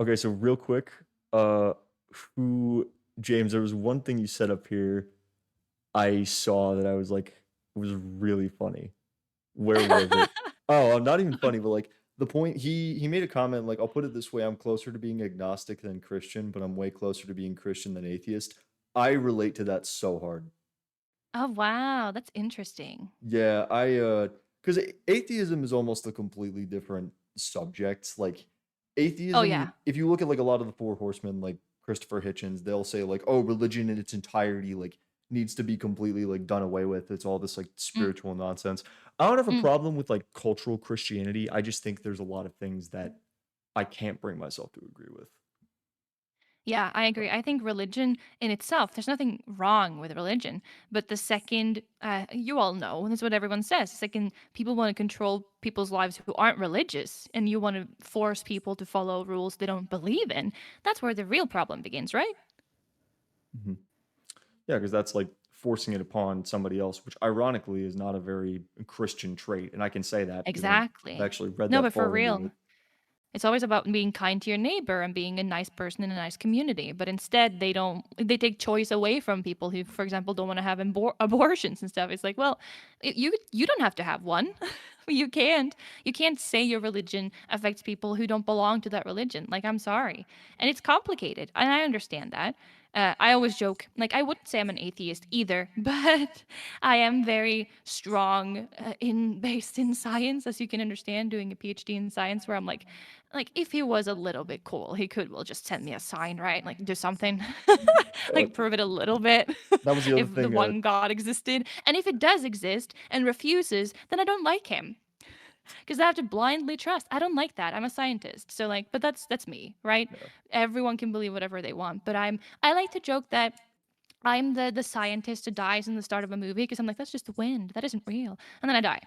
Okay, so real quick, uh, who James, there was one thing you said up here I saw that I was like, was really funny. Where was it? Oh, not even funny, but, like, the point he made a comment, like, "I'll put it this way, I'm closer to being agnostic than Christian, but I'm way closer to being Christian than atheist." I relate to that so hard. Oh, wow, that's interesting. Yeah, because atheism is almost a completely different subject, like, Oh, atheism yeah. if you look at, like, a lot of the Four Horsemen, like Christopher Hitchens, they'll say, like, "Oh, religion in its entirety, like, needs to be completely, like, done away with, it's all this, like, Mm, spiritual nonsense." I don't have a mm. problem with, like, cultural Christianity, I just think there's a lot of things that I can't bring myself to agree with. Yeah, I agree. I think religion in itself, there's nothing wrong with religion. But the second, you all know, and that's what everyone says, the second people want to control people's lives who aren't religious, and you want to force people to follow rules they don't believe in, that's where the real problem begins, right? Mhm. Yeah, because that's, like, forcing it upon somebody else, which ironically is not a very Christian trait, and I can say that because I've Exactly. actually read No, that but for far into real. it. It's always about being kind to your neighbor and being a nice person in a nice community. But instead, they take choice away from people who, for example, don't want to have abortions and stuff. It's like, well, you don't have to have one. You can't say your religion affects people who don't belong to that religion. Like, I'm sorry. And it's complicated. And I understand that. I always joke, like, I wouldn't say I'm an atheist either, but I am very strong based in science, as you can understand, doing a PhD in science, where I'm like, if he was a little bit cool, he could well just send me a sign, right? Like do something. Uh, Like prove it a little bit. that was the other If the thing, one God existed. And if it does exist and refuses, then I don't like him. Because I have to blindly trust. I don't like that. I'm a scientist. So like, but that's me, right? yeah. Everyone can believe whatever they want. But I like to joke that I'm the scientist who dies in the start of a movie because I'm like, that's just the wind. That isn't real. And then I die.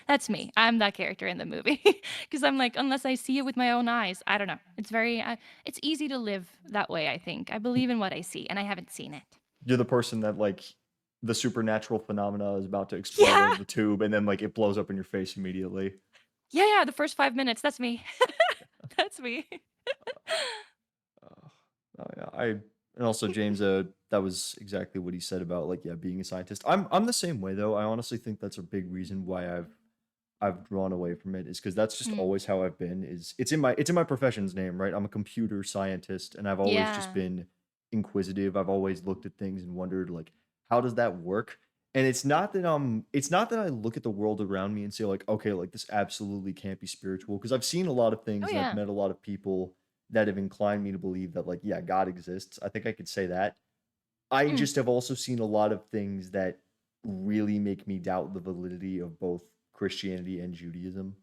That's me. I'm that character in the movie because I'm like, unless I see it with my own eyes, I don't know. It's easy to live that way. I think I believe in what I see, and I haven't seen it. You're the person that, like, the supernatural phenomena is about to explode out Yeah, of the tube, and then, like, it blows up in your face immediately. yeah, yeah. The first 5 minutes, that's me. That's me. Oh, oh, yeah, I and also James, that was exactly what he said about, like, yeah, being a scientist. I'm the same way, though, I honestly think that's a big reason why I've drawn away from it is because that's just Mm, always how I've been, is it's in my profession's name, right? I'm a computer scientist, and I've always just yeah. been inquisitive. I've always looked at things and wondered, like, how does that work? And it's not that I look at the world around me and say, like, okay, like this absolutely can't be spiritual. Because I've seen a lot of Oh things and I've yeah. met a lot of people that have inclined me to believe that, like, yeah, God exists. I think I could say that. I Mm. just have also seen a lot of things that really make me doubt the validity of both Christianity and Judaism.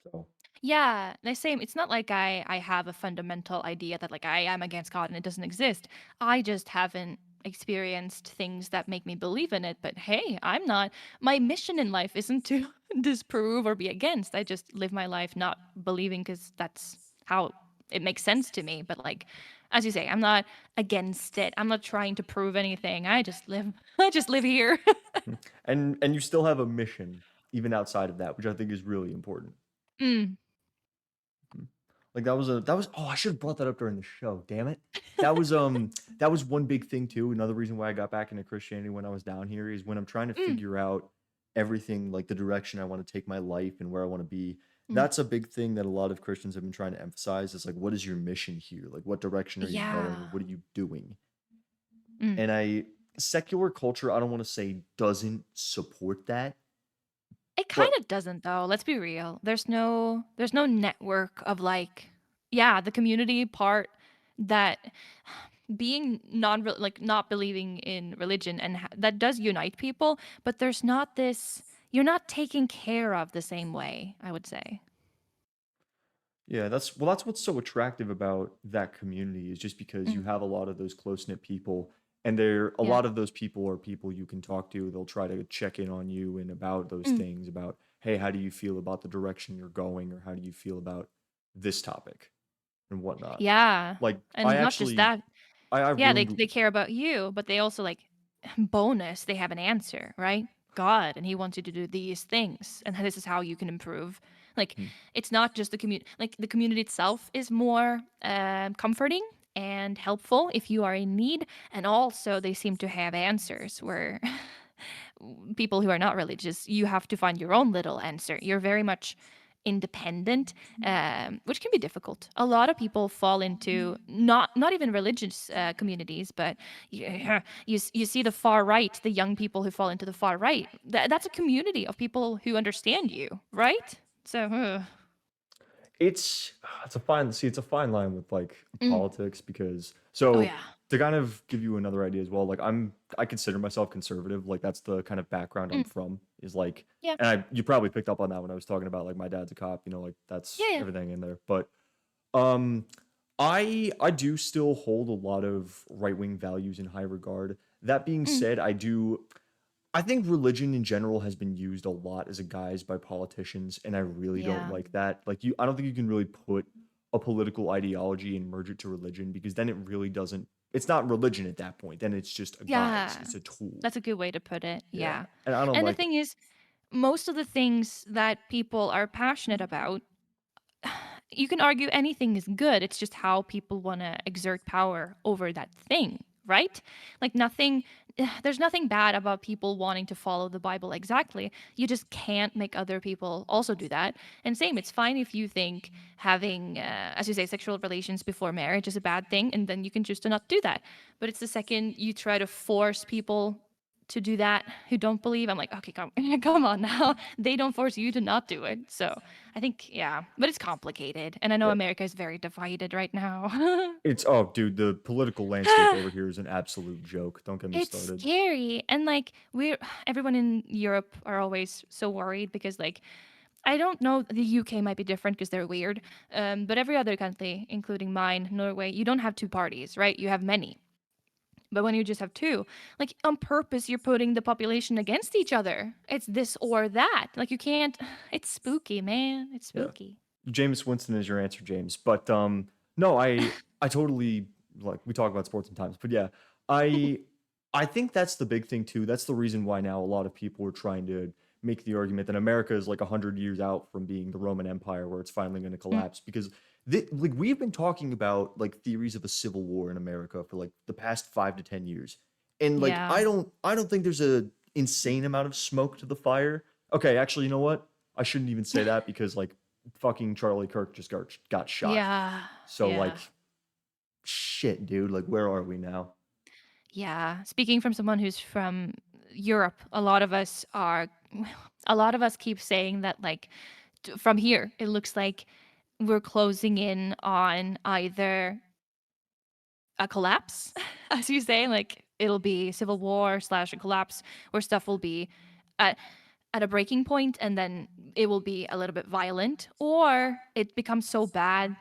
So, Yeah, the same. It's not like I have a fundamental idea that like I am against God and it doesn't exist. I just haven't experienced things that make me believe in it. But hey, I'm not. My mission in life isn't to disprove or be against. I just live my life not believing because that's how it makes sense to me. But like, as you say, I'm not against it. I'm not trying to prove anything. I just live. I just live here. mhm. And you still have a mission even outside of that, which I think is really important. Mm. Mhm. Like that was oh, I should have brought that up during the show. Damn it. That was one big thing too. Another reason why I got back into Christianity when I was down here is when I'm trying to Mm. figure out everything, like the direction I want to take my life and where I want to be. Mm. That's a big thing that a lot of Christians have been trying to emphasize is like, what is your mission here? Like, what direction are you going? Yeah. What are you doing? Mm. And secular culture, I don't want to say doesn't support that, It kind but of doesn't though, let's be real. There's no network of like yeah, the community part that being like not believing in religion and that does unite people, but there's not this you're not taken care of the same way, I would say. yeah, that's what's so attractive about that community is just because you Mm, have a lot of those close-knit people, and they're a yeah. lot of those people are people you can talk to. They'll try to check in on you and about those Mm, things about, "Hey, how do you feel about the direction you're going?" or "How do you feel about this topic?" and whatnot. yeah. Like, I And not just actually that. I've Yeah, they ruined they care about you, but they also like bonus, they have an answer, right? God, and he wants you to do these things, and this is how you can improve. Like, Hmm. it's not just the community. Like, the community itself is more comforting and helpful if you are in need, and also they seem to have answers where people who are not religious, you have to find your own little answer. You're very much independent, which can be difficult. A lot of people fall into not even religious communities, but you see the far right, the young people who fall into the far right. That's a community of people who understand you, right? So, It's a fine it's a fine line with like mm. politics because Oh so yeah. to kind of give you another idea as well, like I consider myself conservative. Like that's the kind of background I'm Mm. from is like, Yeah. and you probably picked up on that when I was talking about like my dad's a cop, like that's Yeah. Yeah. everything in there. But um I do still hold a lot of right-wing values in high regard. That being Mm. said, I think religion in general has been used a lot as a guise by politicians, and I really don't Yeah. like that. Like I don't think you can really put a political ideology and merge it to religion because then it really doesn't. It's not religion at that point. Then it's just a guise. Yeah. It's a tool. That's a good way to put it. Yeah, Yeah. and I don't And the like. thing is, most of the things that people are passionate about, you can argue anything is good. It's just how people want to exert power over that thing, right? Like nothing, there's nothing bad about people wanting to follow the Bible exactly. You just can't make other people also do that. And same, it's fine if you think having, as you say, sexual relations before marriage is a bad thing, and then you can choose to not do that. But it's the second you try to force people to do that who don't believe, I'm like, okay, come on now. They don't force you to not do it. So I think, yeah, but it's complicated. And I know Yeah, America is very divided right now. it's oh, dude, the political landscape over here is an absolute joke. Don't get me It's started. scary. And like, everyone in Europe are always so worried because, like, I don't know, the UK might be different because they're weird. But every other country, including mine, Norway, you don't have two parties, right? You have many. But when you just have two, like on purpose, you're putting the population against each other. It's this or that. Like you can't. It's spooky, man. It's Yeah. spooky. James Winston is your answer, James. But no, I totally like we talk about sports sometimes, but yeah, I I think that's the big thing too. That's the reason why now a lot of people are trying to make the argument that America is like 100 years out from being the Roman Empire, where it's finally going to Mm, collapse. Because like we've been talking about like theories of a civil war in America for like the past 5 to 10 years, and like yeah. I don't think there's a insane amount of smoke to the fire. Okay, actually, you know what? I shouldn't even say that because like fucking Charlie Kirk just got shot. Yeah. So like Yeah. shit, dude, like where are we now? Yeah. Speaking from someone who's from Europe, a lot of us are, a lot of us keep saying that, like, from here, it looks like we're closing in on either a collapse, as you say, like it'll be civil war slash a collapse where stuff will be at, at a breaking point and then it will be a little bit violent, or it becomes so bad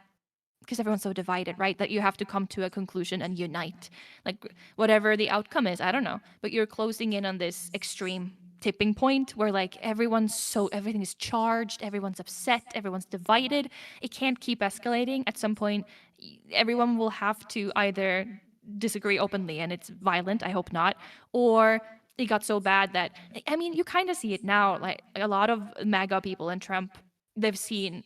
because everyone's so divided, right? That you have to come to a conclusion and unite. Like whatever the outcome is, I don't know. But you're closing in on this extreme tipping point where like everything is charged, everyone's upset, everyone's divided. It can't keep escalating. At some point, everyone will have to either disagree openly and it's violent, I hope not, or it got so bad that I mean, you kind of see it now. Like a lot of MAGA people and Trump, they've seen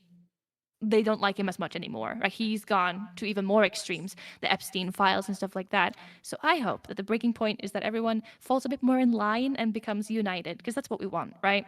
they don't like him as much anymore. Like he's gone to even more extremes, the Epstein files and stuff like that. So I hope that the breaking point is that everyone falls a bit more in line and becomes united, because that's what we want, right?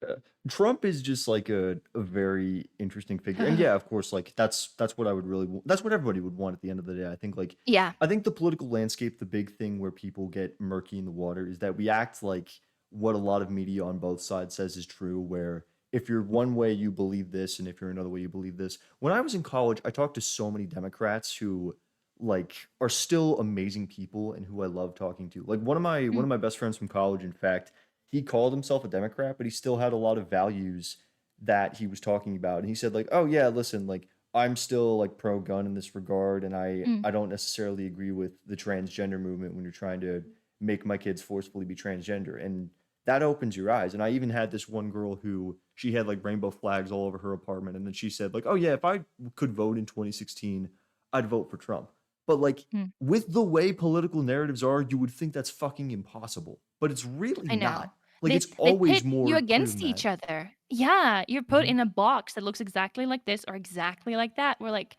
Uh, Trump is just like a very interesting figure. And yeah, of course, like that's what I would that's what everybody would want at the end of the day. Yeah. I think the political landscape, the big thing where people get murky in the water is that we act like what a lot of media on both sides says is true, where if you're one way you believe this and if you're another way you believe this. When I was in college, I talked to so many Democrats who like are still amazing people and who I love talking to. Like one Mm, of my best friends from college, in fact, he called himself a Democrat, but he still had a lot of values that he was talking about. And he said, like, oh yeah, listen, like I'm still like pro gun in this regard, and mm, I don't necessarily agree with the transgender movement when you're trying to make my kids forcefully be transgender. And that opens your eyes. And I even had this one girl who she had like rainbow flags all over her apartment, and then she said, like, oh yeah, if I could vote in 2016, I'd vote for Trump. But like mm. with the way political narratives are, you would think that's fucking impossible. But it's really I know. not. Like, it's They always pit you more clear than against that. each other. Yeah, you're put Mhm. in a box that looks exactly like this or exactly like that. We're like,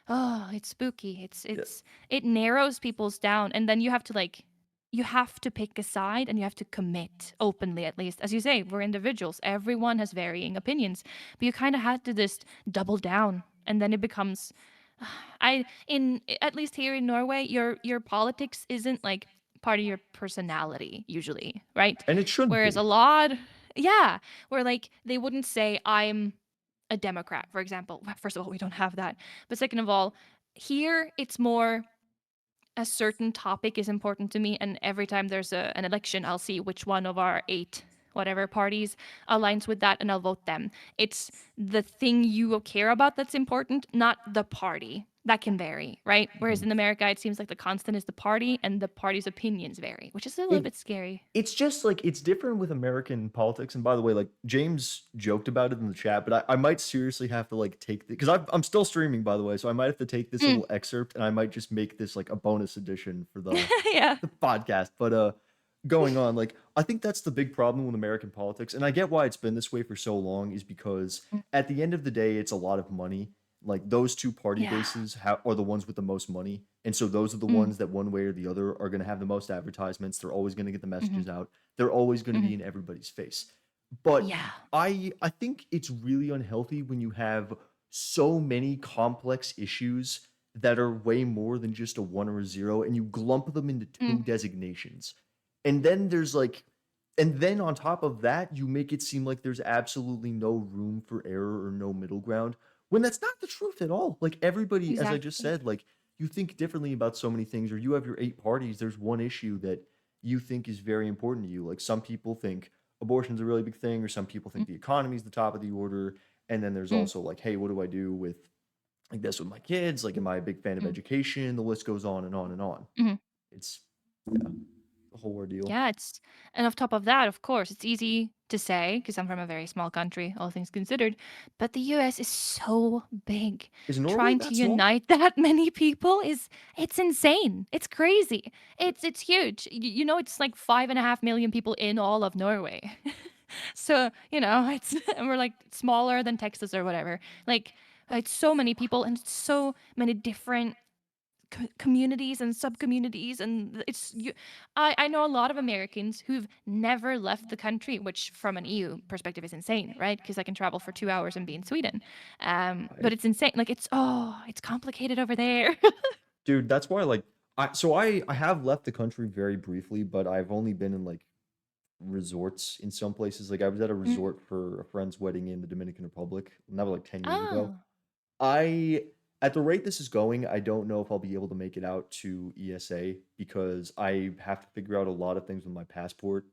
"Oh, it's spooky." Yeah. It narrows people's down, and then you have to, like you have to pick a side and you have to commit openly, at least. As you say, we're individuals. Everyone has varying opinions, but you kinda have to just double down, and then it becomes I in at least here in Norway, your politics isn't like part of your personality usually, right? And it should Whereas a be. lot yeah, where like they wouldn't say I'm a Democrat, for example. Well, first of all, we don't have that. But second of all, here it's more a certain topic is important to me, and every time there's an election, I'll see which one of our eight whatever parties aligns with that, and I'll vote them. It's the thing you care about that's important, not the party. That can vary, right? Whereas Mhm. in America, it seems like the constant is the party, and the party's opinions vary, which is a little It bit scary. It's just, like, it's different with American politics, and by the way, like, James joked about it in the chat, but I might seriously have to, like, take because I'm still streaming, by the way, so I might have to take this Mm. little excerpt, and I might just make this, like, a bonus edition for Yeah. the podcast, but, going on, like, I think that's the big problem with American politics, and I get why it's been this way for so long is because Mm. at the end of the day, it's a lot of money. Like, those 2 party Yeah. bases are the ones with the most money, and so those are the Mm. ones that one way or the other are gonna have the most advertisements, they're always gonna get the Mhm. messages out, they're always gonna Mhm. be in everybody's face. But Yeah. I think it's really unhealthy when you have so many complex issues that are way more than just a 1 or a 0, and you glump them into 2 Mm. designations. And then there's, like and then on top of that, you make it seem like there's absolutely no room for error or no middle ground, when that's not the truth at all. Like, everybody, as I just Exactly. said, like, you think differently about so many things, or you have your 8 parties, there's one issue that you think is very important to you. Like, some people think abortion's a really big thing, or some people Mm. think the economy is the top of the order, and then there's Mm. also, like, "Hey, what do I do with, like, this with my kids? Like, am I a big fan of Mm. education?" The list goes on and on and on. Mhm. It's yeah, the whole ordeal. Yeah, it's and on top of that, of course, it's easy to say because I'm from a very small country, all things considered, but the US is so big. Is Norway Trying to that small? unite that many people is it's insane. It's crazy. It's huge. You know, it's like 5.5 million people in all of Norway. So, you know, it's and we're like smaller than Texas or whatever. Like it's so many people and so many different communities and sub-communities and it's you I know a lot of Americans who've never left the country, which from an EU perspective is insane, right? Because I can travel for 2 hours and be in Sweden. But Right. it's insane. Like it's complicated over there. Dude, that's why, like, I have left the country very briefly, but I've only been in, like, resorts in some places. Like, I was at a Mm. resort for a friend's wedding in the Dominican Republic, and that was, like, 10 years ago. Oh. I At the rate this is going, I don't know if I'll be able to make it out to ESA because I have to figure out a lot of things with my passport,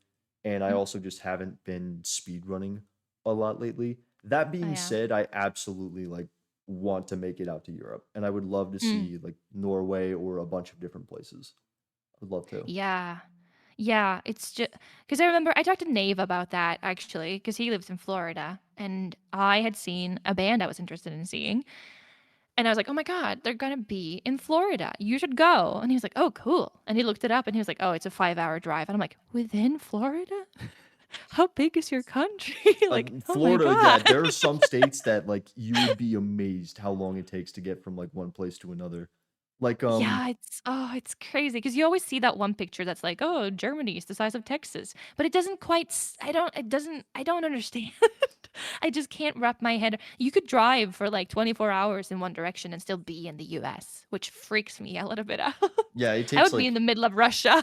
and I Mm. also just haven't been speed running a lot lately. That Oh, being yeah. said, I absolutely, like, want to make it out to Europe, and I would love to Mm. see, like, Norway or a bunch of different places. I would love to. Yeah. Yeah, it's just because I remember I talked to Nave about that actually, because he lives in Florida, and I had seen a band I was interested in seeing, and I was like, "Oh my god, they're gonna be in Florida. You should go." And he was like, "Oh, cool." And he looked it up and he was like, "Oh, it's a 5-hour drive." And I'm like, "Within Florida? How big is your country?" Like, Like, "Oh my Florida, yeah, god." there are some states that, like, you would be amazed how long it takes to get from, like, one place to another. Like, Yeah, it's crazy because you always see that one picture that's like, "Oh, Germany is the size of Texas." But it doesn't quite I don't understand. I just can't wrap my head you could drive for, like, 24 hours in one direction and still be in the US, which freaks me a little bit out. yeah, it I takes, would be in like the middle of Russia.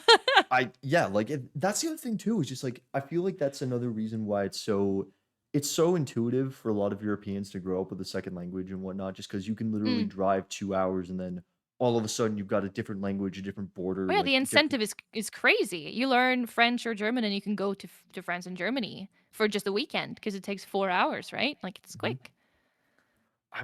I yeah, like, that's the other thing too, is just, like, I feel like that's another reason why it's so intuitive for a lot of Europeans to grow up with a second language and whatnot, just because you can literally Mm. drive 2 hours and then all of a sudden you've got a different language, a different Oh, border, yeah, like, the different incentive is crazy. You learn French or German, and you can go to France and Germany for just a weekend because it takes 4 hours, right? Like, it's Mhm. quick.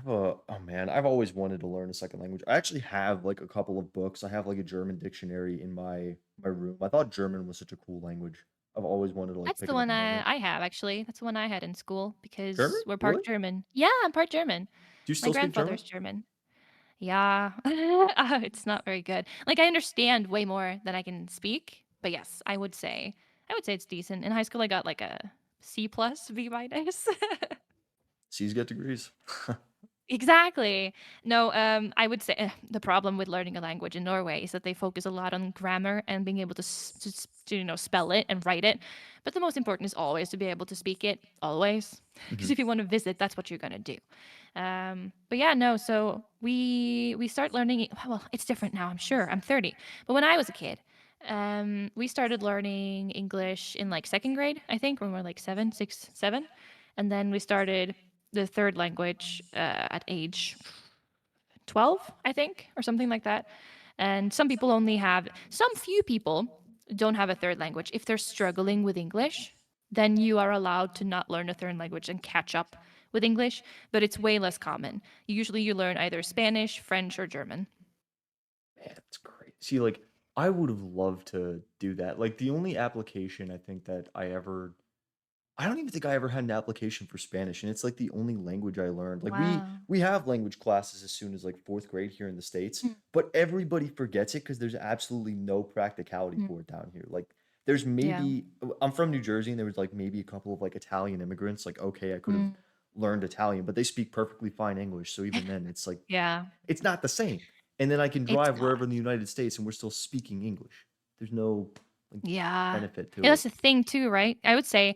Oh man, I've always wanted to learn a second language. I actually have like a couple of books. I have like a German dictionary in my room. I thought German was such a cool language. I've always wanted to like That's pick the it up one and learn it. I have, actually. That's the one I had in school German? because we're part Really? German. Yeah, I'm part German. Do you My still speak German? grandfather's German. Yeah. It's not very good. Like, I understand way more than I can speak, but yes, I would say I would say it's decent. In high school, I got like a C plus V minus. C's get degrees. Exactly. No, I would say the problem with learning a language in Norway is that they focus a lot on grammar and being able to, spell it and write it. But the most important is always to be able to speak it, always. Because Mhm. if you want to visit, that's what you're gonna do. But yeah, no. So we start learning. Well, it's different now. I'm sure. I'm 30, but when I was a kid, we started learning English in like second grade, I think, when we were like 7, 6, 7, and then we started the third language at age 12, I think, or something like that. And some people only have, some few people don't have a third language. If they're struggling with English, then you are allowed to not learn a third language and catch up with English, but it's way less common. Usually you learn either Spanish, French, or German. Man, that's crazy. See, like, I would have loved to do that. Like, the only application I think that I don't even think I ever had an application for Spanish, and it's like the only language I learned. Like Wow. we have language classes as soon as like fourth grade here in the States, Mm, but everybody forgets it because there's absolutely no practicality mm, for it down here. Like there's yeah. maybe I'm from New Jersey and there was like maybe a couple of like Italian immigrants. Like, okay, I could have Mm. learned Italian, but they speak perfectly fine English. So even then it's like Yeah. it's not the same. And then I can It's drive not. wherever in the United States and we're still speaking English. There's no like Yeah. benefit Yeah, to it. that's the thing too, right? I would say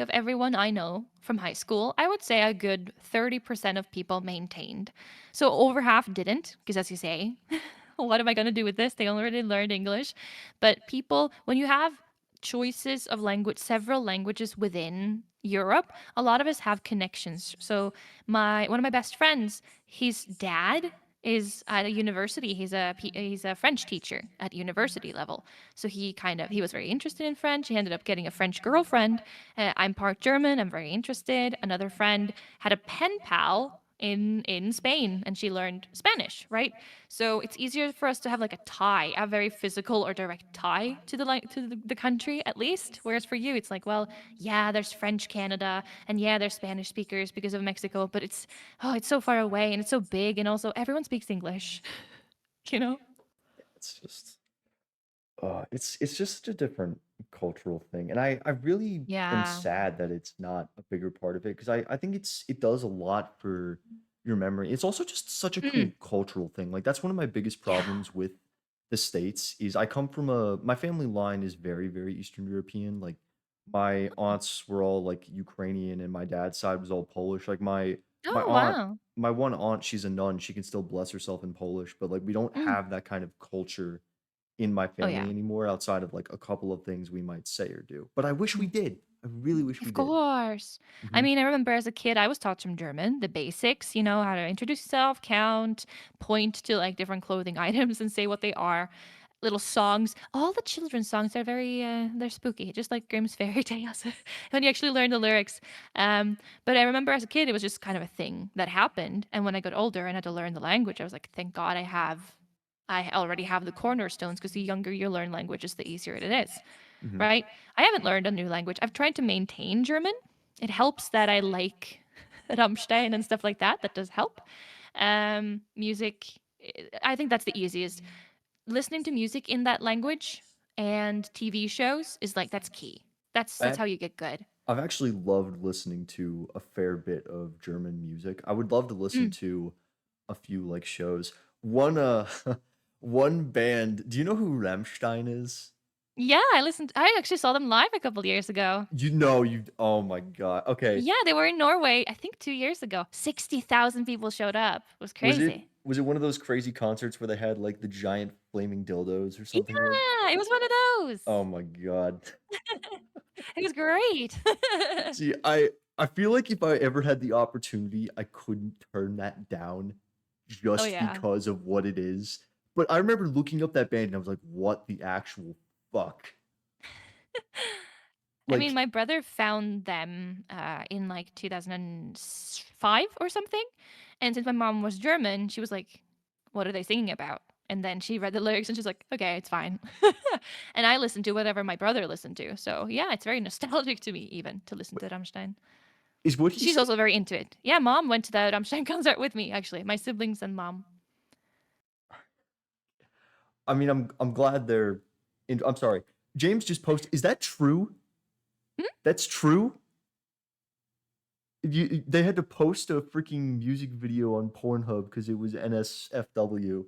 of everyone I know from high school, I would say a good 30% of people maintained. So over half didn't, because as you say, what am I going to do with this? They already learned English. But people, when you have choices of language, several languages within Europe, a lot of us have connections. So my one of my best friends, his dad is at a university. He's a French teacher at university level. So he was very interested in French. He ended up getting a French girlfriend. I'm part German. I'm very interested. Another friend had a pen pal in Spain, and she learned Spanish, right? So it's easier for us to have like a tie, a very physical or direct tie to the country at least. Whereas for you, it's like, well, yeah, there's French Canada, and yeah, there's Spanish speakers because of Mexico, but it's so far away and it's so big, and also everyone speaks English, you know? It's just it's just such a different cultural thing, and I really am Yeah. sad that it's not a bigger part of it because I think it does a lot for your memory. It's also just such a Mm, cool cultural thing. Like that's one of my biggest yeah. problems with the States is I come from a my family line is very, very Eastern European. Like my aunts were all like Ukrainian and my dad's side was all Polish. Like my Oh, aunt, wow. my one aunt, she's a nun. She can still bless herself in Polish, but like we don't Mm. have that kind of culture in my Oh, yeah. family anymore outside of, like, a couple of things we might say or do, but I wish we Mm. did. I really wish we Of did. course. I Mhm. mean, I remember as a kid, I was taught some German, the basics, how to introduce yourself, count, point to like different clothing items and say what they are. Little songs. All the children's songs are they're spooky, just like Grimm's fairy tales when you actually learn the lyrics. But I remember as a kid, it was just kind of a thing that happened. And when I got older and had to learn the language, I was like, thank God I already have the cornerstones because the younger you learn languages, the easier it is, Mhm. right? I haven't learned a new language. I've tried to maintain German. It helps that I like Rammstein and stuff like that. That does help. Music, I think that's the easiest. Listening to music in that language and TV shows is like that's key. That's I how you get good. I've actually loved listening to a fair bit of German music. I would love to listen Mm. to a few, like, shows. One, one band do you know who Rammstein is? Yeah, I actually saw them live a couple years ago. You know you oh my god, okay. Yeah, they were in Norway, I think 2 years ago. 60,000 people showed up. It was crazy. Was it one of those crazy concerts where they had, like, the giant flaming dildos or something like Yeah, it was one of oh those. my god. It was great. See, I feel like if I ever had the opportunity, I couldn't turn that down Oh, just yeah. because of what it is. But I remember looking up that band and I was like, "What the actual fuck?" I mean, Like, my brother found them, in, like, 2005 or something, and since my mom was German, she was like, "What are they singing about?" And then she read the lyrics and she's like, "Okay, it's fine." And I listened to whatever my brother listened to, so, yeah, it's very nostalgic to me even to listen to Rammstein. is what he She's sing also very into it. Yeah, mom went to the Rammstein concert with me, actually, my siblings and mom. I mean, I'm glad they're I'm sorry. James just posted. Is that true? Hmm? That's true. They had to post a freaking music video on Pornhub because it was NSFW.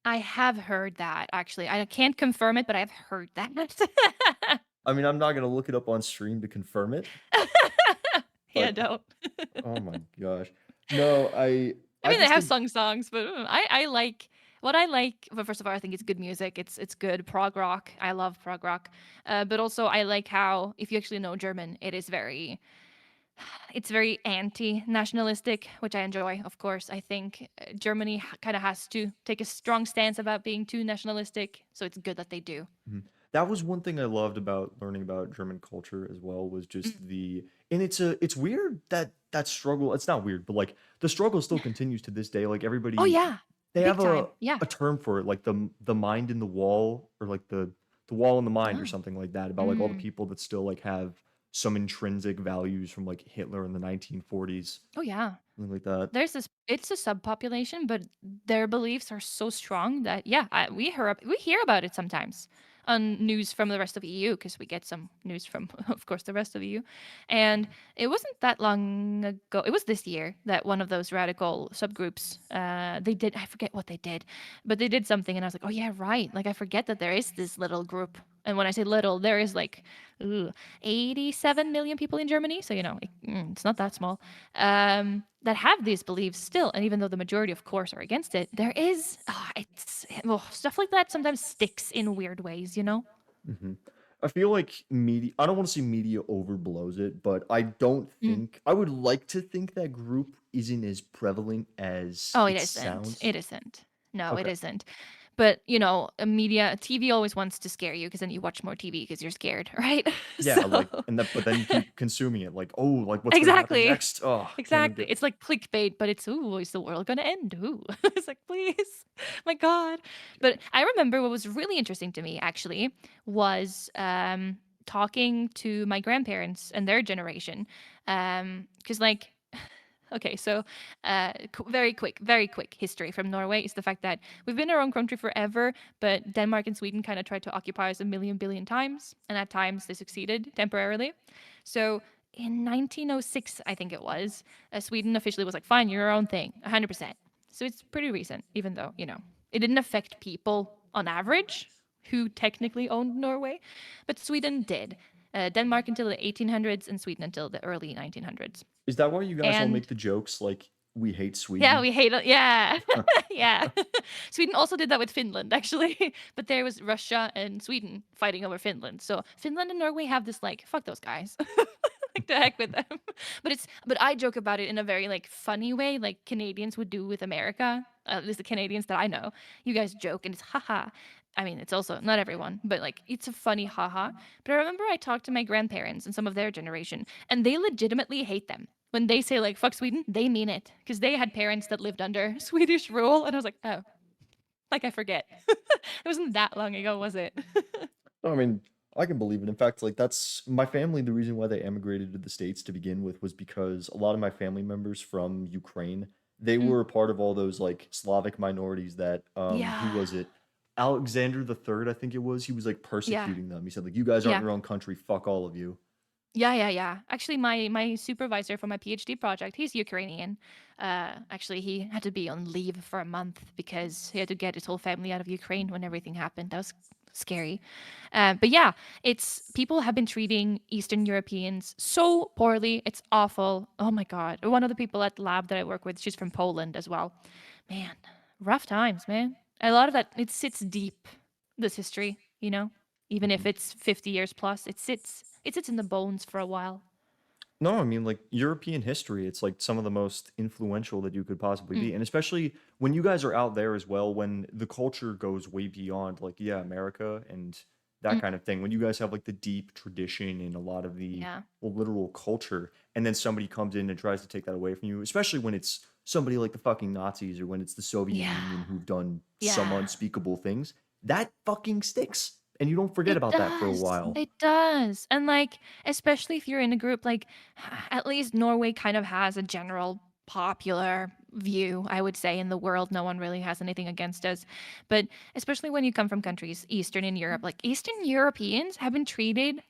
I have heard that, actually. I can't confirm it, but I've heard that. I mean, I'm not gonna look it up on stream to confirm it, Yeah, but don't. oh my gosh. No, I I mean, they just have think sung songs, but I like what I like. Well, first of all, I think it's good music. It's good prog rock. I love prog rock, but also I like how if you actually know German, it's very anti-nationalistic, which I enjoy. Of course, I think Germany kind of has to take a strong stance about being too nationalistic, so it's good that they do. mhm. That was one thing I loved about learning about German culture as well was Mm. just the and it's weird that that struggle it's not weird, but like the struggle still continues to this day. Like Oh everybody yeah, they big have time. Yeah. a term for it, like the mind in the wall or like the wall in the mind or Oh. something like that about like all the Mm. people that still like have some intrinsic values from like Hitler in the 1940s, Oh yeah. something like that. There's this it's a subpopulation, but their beliefs are so strong that yeah, we hear about it sometimes on news from the rest of EU because we get some news from of course the rest of EU. And it wasn't that long ago. It was this year that one of those radical subgroups they did I forget what they did, but they did something and I was like, "Oh yeah, right." Like I forget that there is this little group. And when I say little, there is like ooh, 87 million people in Germany, so you know, it's not that small that have these beliefs still. And even though the majority, of course, are against it, there is it's well, stuff like that sometimes sticks in weird ways, you know? Mhm. I feel like media I don't wanna say media overblows it, but I don't Mm. think I would like to think that group isn't as prevalent as Oh, it it isn't. sounds. It isn't. No, it Okay. isn't. But you know, TV always wants to scare you because then you watch more TV because you're scared, right? Yeah, So like and that but then you keep consuming it like, "Oh, like, what's gonna happen exactly. next? Oh, can't even Exactly. get." It's like clickbait, but it's, "Ooh, is the world gonna end? Ooh." It's like, "Please, my God." But I remember what was really interesting to me actually was, talking to my grandparents and their generation, because like okay, so very quick history from Norway is the fact that we've been our own country forever, but Denmark and Sweden kind of tried to occupy us a million billion times, and at times they succeeded temporarily. So in 1906, I think it was, Sweden officially was like, fine, you're your own thing, 100%. So it's pretty recent, even though, you know, it didn't affect people on average who technically owned Norway, but Sweden did. Denmark until the 1800s and Sweden until the early 1900s. Is that why you guys all make And the jokes like, "We hate yeah, Sweden"? we hate it. Yeah. Yeah. Sweden also did that with Finland, actually. But there was Russia and Sweden fighting over Finland. So Finland and Norway have this like, fuck those guys. Like the heck with them. But I joke about it in a very like funny way, like Canadians would do with America. At least the Canadians that I know. You guys joke and it's haha. I mean, it's also not everyone, but like it's a funny haha. But I remember I talked to my grandparents and some of their generation, and they legitimately hate them. When they say like fuck Sweden, they mean it because they had parents that lived under Swedish rule, and I was like, oh, like I forget. It wasn't that long ago, was it? I mean, I can believe it. In fact, like that's my family, the reason why they emigrated to the States to begin with was because a lot of my family members from Ukraine, they Mm, were a part of all those like Slavic minorities that who yeah, was it? Alexander the Third, I think it was. He was like yeah, persecuting them. He said like you guys aren't yeah. your own country, fuck all of you. Yeah. Actually, my supervisor for my PhD project, he's Ukrainian. Actually, he had to be on leave for a month because he had to get his whole family out of Ukraine when everything happened. That was scary. But yeah, it's people have been treating Eastern Europeans so poorly. It's awful. Oh my God. One of the people at the lab that I work with, she's from Poland as well. Man, rough times, man. A lot of that it sits deep. This history, you know, even if Mhm. it's 50 years plus, it sits in the bones for a while. No, I mean like European history, it's like some of the most influential that you could possibly Mm, be. And especially when you guys are out there as well, when the culture goes way beyond like, yeah, America and that mm, kind of thing. When you guys have like the deep tradition and a lot of the yeah. literal culture, and then somebody comes in and tries to take that away from you, especially when it's somebody like the fucking Nazis or when it's the Soviet Yeah. Union who've done some Yeah. unspeakable things, that fucking sticks. And you don't forget It about that for a does. while. It does. And like, especially if you're in a group, like at least Norway kind of has a general popular view, I would say, in the world. No one really has anything against us. But especially when you come from countries, Eastern in Europe, like Eastern Europeans have been treated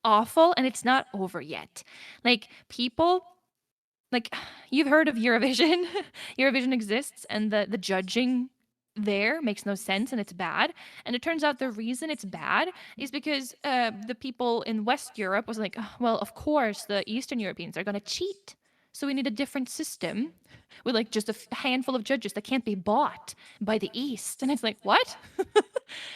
awful and it's not over yet. Like people like you've heard of Eurovision. Eurovision exists and the judging there makes no sense and it's bad. And it turns out the reason it's bad is because the people in West Europe was like, "Oh, well, of course the Eastern Europeans are going to cheat. So we need a different system with like just a handful of judges that can't be bought by the East." And it's like, what?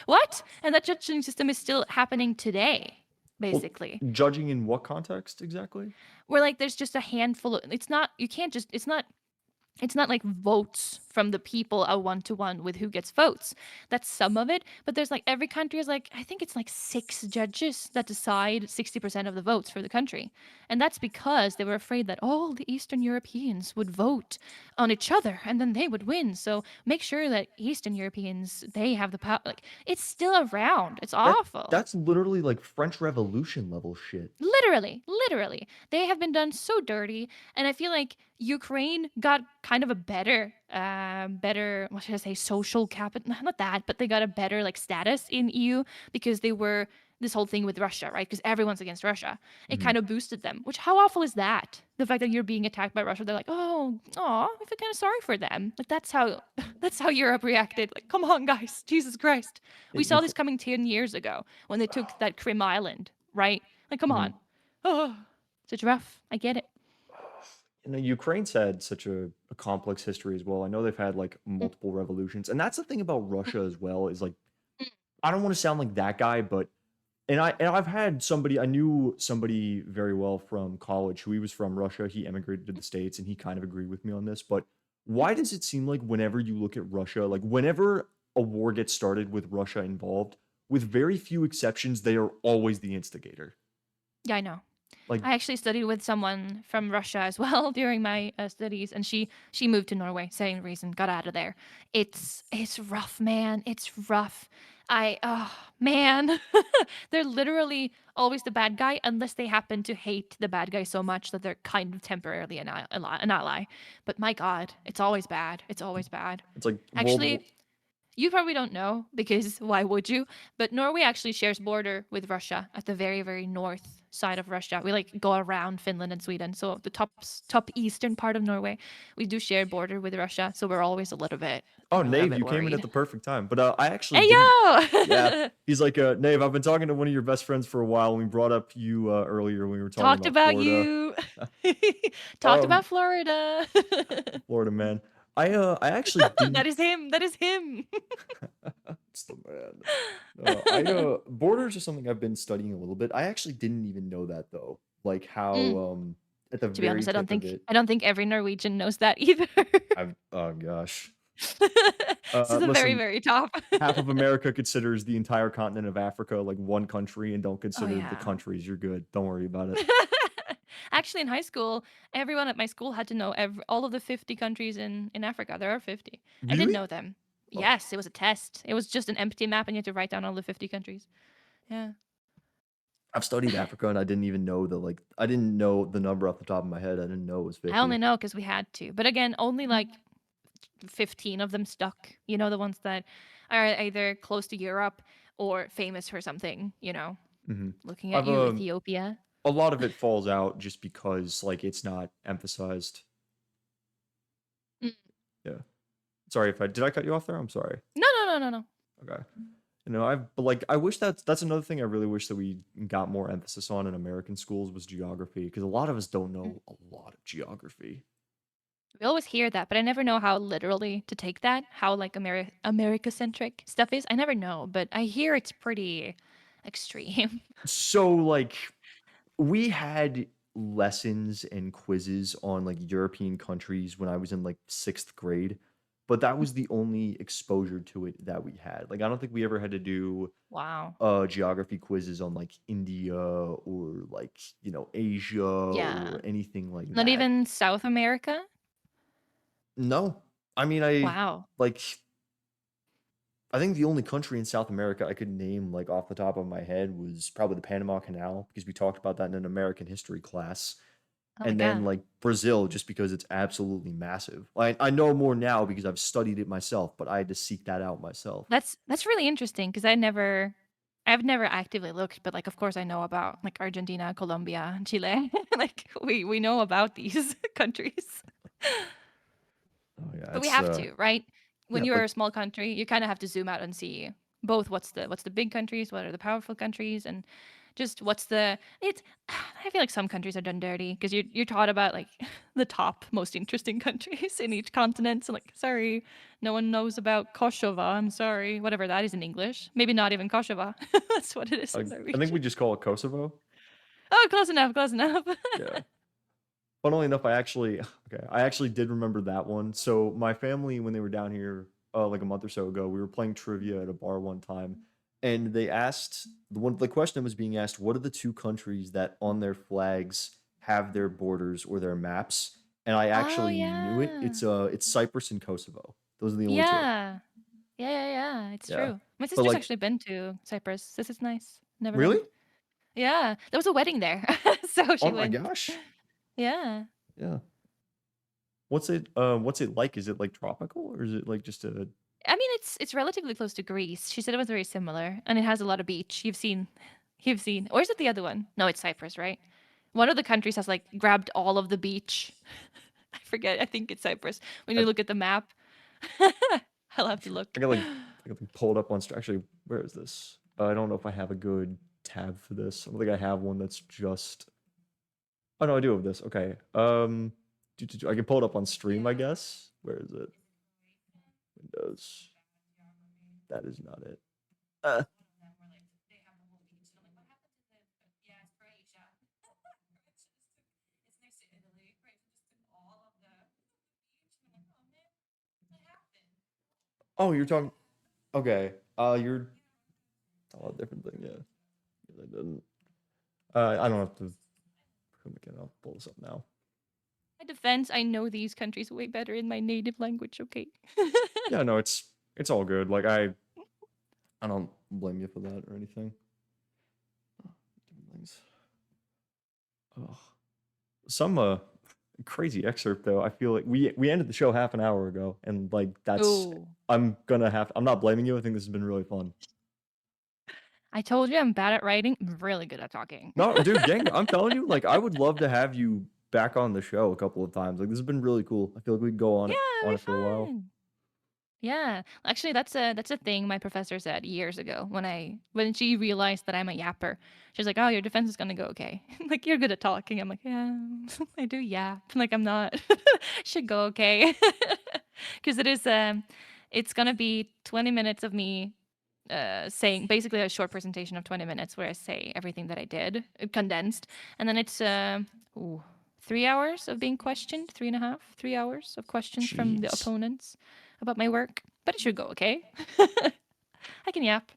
What? And that judging system is still happening today, Well, basically. judging in what context exactly? Where like there's just a handful of, it's not, you can't just, it's not like votes from the people a one to one with who gets votes. That's some of it, but there's like every country is like, I think it's like 6 judges that decide 60% of the votes for the country. And that's because they were afraid that all the Eastern Europeans would vote on each other and then they would win. So make sure that Eastern Europeans, they have the power. Like it's still around. It's That awful. that's literally like French Revolution level shit. Literally, literally. They have been done so dirty, and I feel like Ukraine got kind of a better, better, what should I say, social capital? Not that, but they got a better like status in EU because they were this whole thing with Russia, right? Because everyone's against Russia. It Mhm. kind of boosted them. Which how awful is that? The fact that you're being attacked by Russia, they're like, oh, I feel kind of sorry for them. Like that's how that's how Europe reacted. Like, come on, guys, Jesus Christ. Yeah, We saw this coming 10 years ago when they took that Krim Island, right? Like, come mhm. on. Oh, so it's rough. I get it. Ukraine's had such a complex history as well. I know they've had like Mm, multiple revolutions, and that's the thing about mm, Russia as well. Is like mm. I don't want to sound like that guy, but I've had somebody I knew somebody very well from college who he was from Russia. He emigrated to the States, and he kind of agreed with me on this. But why does it seem like whenever you look at Russia, like whenever a war gets started with Russia involved, with very few exceptions, they are always the instigator. Yeah, I know. Like I actually studied with someone from Russia as well during my studies, and she moved to Norway. Same reason, got out of there. It's rough, man. It's rough. I oh man, they're literally always the bad guy unless they happen to hate the bad guy so much that they're kind of temporarily an ally. But my God, it's always bad. It's always bad. it's like World Actually, War. you probably don't know because why would you? But Norway actually shares border with Russia at the very, very north side of Russia. We like go around Finland and Sweden. So the top eastern part of Norway, we do share border with Russia. So we're always Oh, a little Nave, bit you came in at worried. the perfect time. But I actually Hey didn't. Yeah, yo! he's like, Nave, I've been talking to one of your best friends for a while, and we brought up you earlier when we were talking Talked about about Florida. you. Talked Um, about Florida. Florida man. I actually That didn't. is him. That is him. It's the man. Borders are something I've been studying a little bit. I actually didn't even know that though. Like how Mm. at the To be very honest, tip of it. I don't think every Norwegian knows that either. I've oh gosh. This is the very, Listen, very top. half of America considers the entire continent of Africa like one country and don't Oh consider the yeah. countries. You're good. Don't worry about it. Actually, in high school, everyone at my school had to know all of the 50 countries in Africa. There are 50. I didn't Really? know them. Oh, Yes, it was a test. It was just an empty map, and you had to write down all the 50 countries. Yeah. I've studied Africa and I didn't even know I didn't know the number off the top of my head. I didn't know it was I only 50. know because we had to. But again, only like 15 of them stuck. You know, the ones that are either close to Europe or famous for something, Mhm. looking at I've you, Ethiopia. a lot of it falls out just because like it's not emphasized. Mm. Yeah. Sorry if I did I cut you off there? I'm sorry. No, no, no, no, no. Okay. I've but like I wish that's another thing I really wish that we got more emphasis on in American schools was geography because a lot of us don't Mm. know a lot of geography. We always hear that, but I never know how literally to take that, how like America centric stuff is. I never know, but I hear it's pretty extreme. So like we had lessons and quizzes on like European countries when I was in like 6th grade, but that was the only exposure to it that we had. Like I don't think we ever had to do Wow. geography quizzes on like India or like, Asia Yeah. or anything like Not that. even South America? No. I mean, Wow. like I think the only country in South America I could name like off the top of my head was probably the Panama Canal because we talked about that in an American history class. Oh my and then god. like Brazil just because it's absolutely massive. I know more now because I've studied it myself, but I had to seek that out myself. That's really interesting because I've never actively looked, but like of course I know about like Argentina, Colombia, Chile. Like we know about these countries. Oh yeah, But we it's have to, right? When yeah, you are like a small country, you kind of have to zoom out and see both what's the big countries, what are the powerful countries, and just what's the it's. I feel like some countries are done dirty because you're taught about like the top most interesting countries in each continent. So like, sorry, no one knows about Kosovo. I'm sorry, whatever that is in English. Maybe not even Kosovo. That's what it is in I think we Norwegian. just call it Kosovo. Oh, close enough, close enough. Yeah. Funnily enough, I actually did remember that one. So my family, when they were down here like a month or so ago, we were playing trivia at a bar one time, and they asked the question was being asked, what are the two countries that on their flags have their borders or their maps? And I Oh actually knew it. yeah, It's Cyprus and Kosovo. Those are the only two. yeah. Yeah. It's Yeah. true. My But sister's like, actually been to Cyprus. This is nice. Never been. really? Yeah, there was a wedding there, so Oh she my went. gosh. Yeah. Yeah. What's it like? Is it like tropical or is it like just a I mean, it's relatively close to Greece. She said it was very similar, and it has a lot of beach. You've seen, or is it the other one? No, it's Cyprus, right? One of the countries has like grabbed all of the beach. I forget. I think it's Cyprus. When I, you look at the map, I'll have to look. I got like pulled up on actually where is this? I don't know if I have a good tab for this. I don't think I have one that's just oh no, I do have this. Okay. I can pull it up on stream, I guess. Where is it? Windows. That is not it. Uh, oh, you're talking okay. You're a different thing, yeah. I didn't. I don't have to again, I'll pull this up now. My defense, I know these countries way better in my native language. Okay. Yeah, no, it's all good. Like I don't blame you for that or anything. Different things. Oh, some crazy excerpt though. I feel like we ended the show half an hour ago, and like that's Oh, I'm not blaming you. I think this has been really fun. I told you I'm bad at writing. I'm really good at talking. No, dude, gang, I'm telling you, like I would love to have you back on the show a couple of times. Like this has been really cool. I feel like we could go Yeah, on it'd it for a while. be fun. Yeah, actually, that's a thing my professor said years ago when she realized that I'm a yapper. She's like, "Oh, your defense is gonna go okay. Like you're good at talking." I'm like, "Yeah, I do yap. Like I'm not. Should go okay." Because it's gonna be 20 minutes of me saying basically a short presentation of 20 minutes where I say everything that I did, condensed, and then it's ooh, 3 hours of being questioned, 3.5, 3 hours of questions from the Jeez. opponents about my work, but it should go okay. I can yap.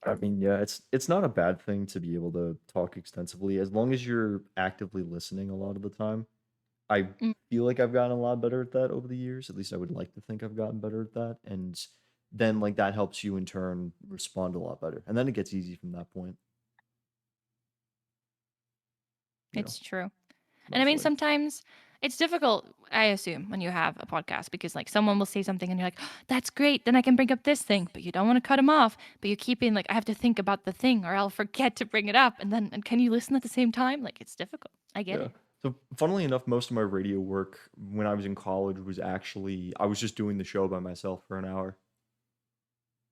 I mean, yeah, it's not a bad thing to be able to talk extensively as long as you're actively listening a lot of the time. I Mm, feel like I've gotten a lot better at that over the years. At least I would like to think I've gotten better at that. And then like that helps you in turn respond a lot better. And then it gets easy from that point, you know, it's true. And I mean, eventually. sometimes it's difficult, I assume, when you have a podcast because like someone will say something and you're like, "Oh, that's great. Then I can bring up this thing, but you don't want to cut them off. But you keep in like, I have to think about the thing or I'll forget to bring it up. And then, and can you listen at the same time? Like, it's difficult. I get Yeah. it. So funnily enough, most of my radio work when I was in college was actually I was just doing the show by myself for an hour.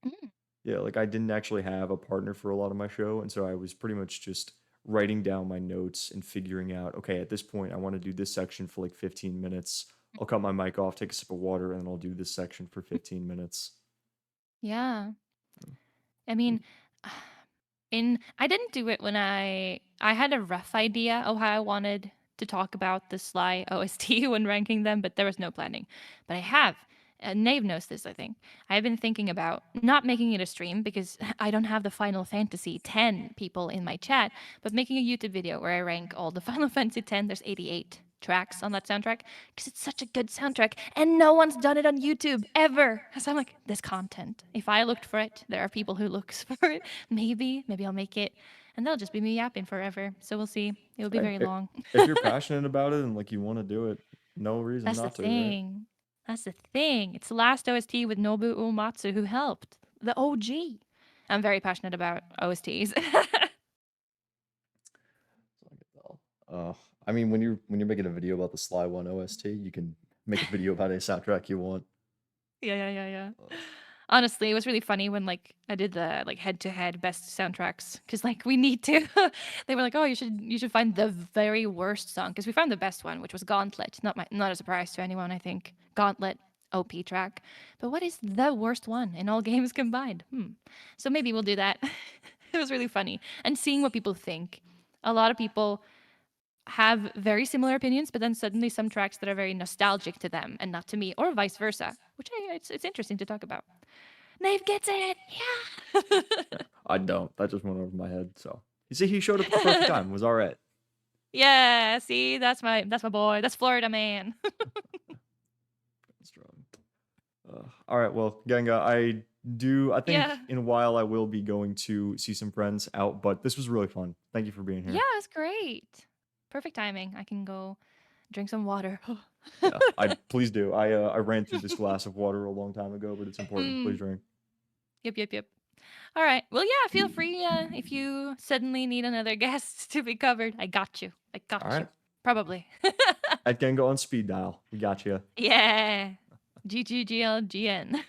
Mm. Yeah, like I didn't actually have a partner for a lot of my show, and so I was pretty much just writing down my notes and figuring out, okay, at this point I want to do this section for like 15 minutes. I'll cut my mic off, take a sip of water, and then I'll do this section for 15 minutes. Yeah. I Mm, mean, in I didn't do it when I had a rough idea of how I wanted to talk about the Sly OST when ranking them, but there was no planning. But I have. Nave knows this, I think. I've been thinking about not making it a stream because I don't have the Final Fantasy X people in my chat, but making a YouTube video where I rank all the Final Fantasy X. There's 88 tracks on that soundtrack because it's such a good soundtrack and no one's done it on YouTube ever. So I'm like, this content. If I looked for it, there are people who looks for it. Maybe I'll make it. and they'll just be me yapping forever. So we'll see. It'll be Hey, very long. if you're passionate about it and like you want to do it, no reason That's the not to, right? thing. That's the thing. It's the last OST with Nobu Uematsu who helped. The OG. I'm very passionate about OSTs. So I can tell. I mean, when you're making a video about the Sly One OST, you can make a video about any soundtrack you want. Yeah. Uh, Honestly, it was really funny when like I did the like head-to-head best soundtracks because like we need to. They were like, "Oh, you should find the very worst song," because we found the best one, which was Gauntlet. Not a surprise to anyone, I think. Gauntlet OP track. But what is the worst one in all games combined? So maybe we'll do that. It was really funny and seeing what people think. A lot of people have very similar opinions, but then suddenly some tracks that are very nostalgic to them and not to me, or vice versa, which it's interesting to talk about. Nave gets it, yeah, I don't. That just went over my head. So you see, he showed up at the perfect yeah, time. It was all right. yeah. See, that's my boy. That's Florida man. Strong. All right. Well, Genga, I think Yeah, in a while I will be going to see some friends out, but this was really fun. Thank you for being yeah, here. it's great. Perfect timing. I can go drink some water. Yeah, I please do. I ran through this glass of water a long time ago, but it's important. Please mm, drink. yep. All right. Well, yeah. Feel free if you suddenly need another guest to be covered. I got you. I All got you. right. Probably. At Genga on speed dial. We got you. Yeah. GGGLGN.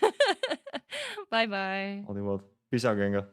Bye bye. All the world. Peace out, Genga.